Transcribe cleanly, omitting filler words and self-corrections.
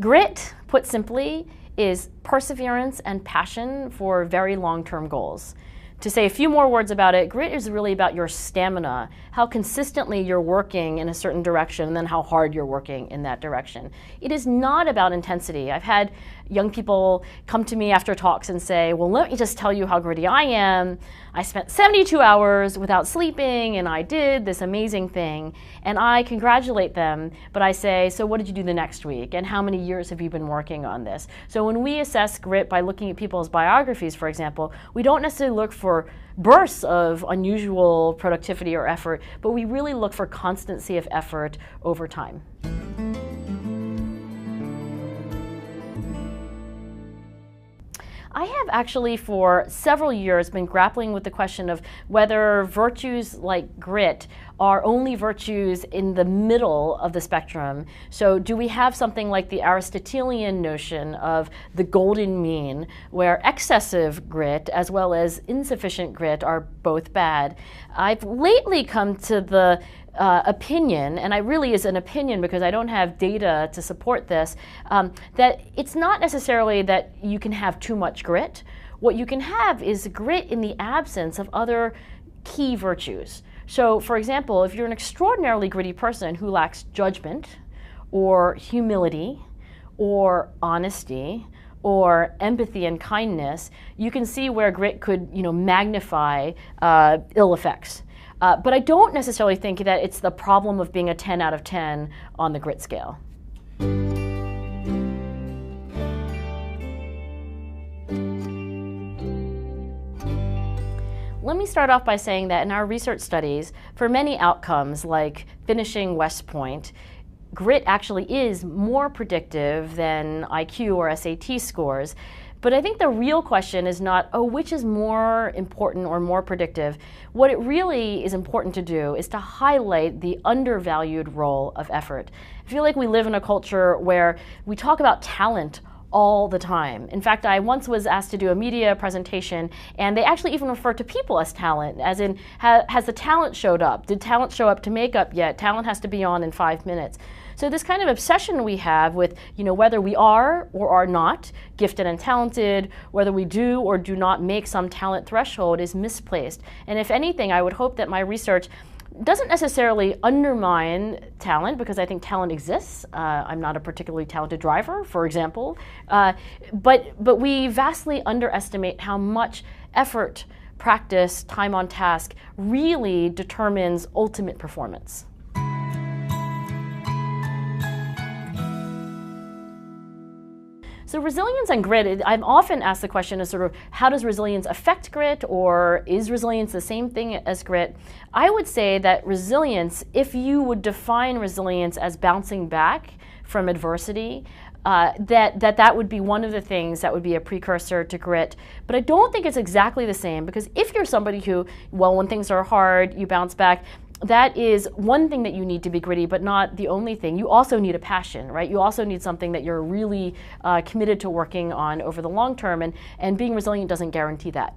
Grit, put simply, is perseverance and passion for very long-term goals. To say a few more words about it, grit is really about your stamina, how consistently you're working in a certain direction and then how hard you're working in that direction. It is not about intensity. I've had young people come to me after talks and say, well, let me just tell you how gritty I am. I spent 72 hours without sleeping and I did this amazing thing. And I congratulate them, but I say, so what did you do the next week? And how many years have you been working on this? So when we assess grit by looking at people's biographies, for example, we don't necessarily look for bursts of unusual productivity or effort, but we really look for constancy of effort over time. I have actually for several years been grappling with the question of whether virtues like grit are only virtues in the middle of the spectrum. So do we have something like the Aristotelian notion of the golden mean, where excessive grit as well as insufficient grit are both bad? I've lately come to the opinion, and it really is an opinion because I don't have data to support this, that it's not necessarily that you can have too much grit. What you can have is grit in the absence of other key virtues. So, for example, if you're an extraordinarily gritty person who lacks judgment or humility or honesty or empathy and kindness, you can see where grit could, magnify ill effects. But I don't necessarily think that it's the problem of being a 10 out of 10 on the grit scale. Let me start off by saying that in our research studies, for many outcomes like finishing West Point, grit actually is more predictive than IQ or SAT scores. But I think the real question is not, which is more important or more predictive? What it really is important to do is to highlight the undervalued role of effort. I feel like we live in a culture where we talk about talent all the time. In fact, I once was asked to do a media presentation, and they actually even refer to people as talent, as in, has the talent showed up? Did talent show up to makeup yet? Talent has to be on in 5 minutes. So this kind of obsession we have with, whether we are or are not gifted and talented, whether we do or do not make some talent threshold is misplaced. And if anything, I would hope that my research doesn't necessarily undermine talent, because I think talent exists. I'm not a particularly talented driver, for example. But we vastly underestimate how much effort, practice, time on task really determines ultimate performance. So resilience and grit, I'm often asked the question of sort of how does resilience affect grit, or is resilience the same thing as grit? I would say that resilience, if you would define resilience as bouncing back from adversity, that would be one of the things that would be a precursor to grit. But I don't think it's exactly the same, because if you're somebody who, when things are hard, you bounce back, that is one thing that you need to be gritty, but not the only thing. You also need a passion, right? You also need something that you're really committed to working on over the long term, and being resilient doesn't guarantee that.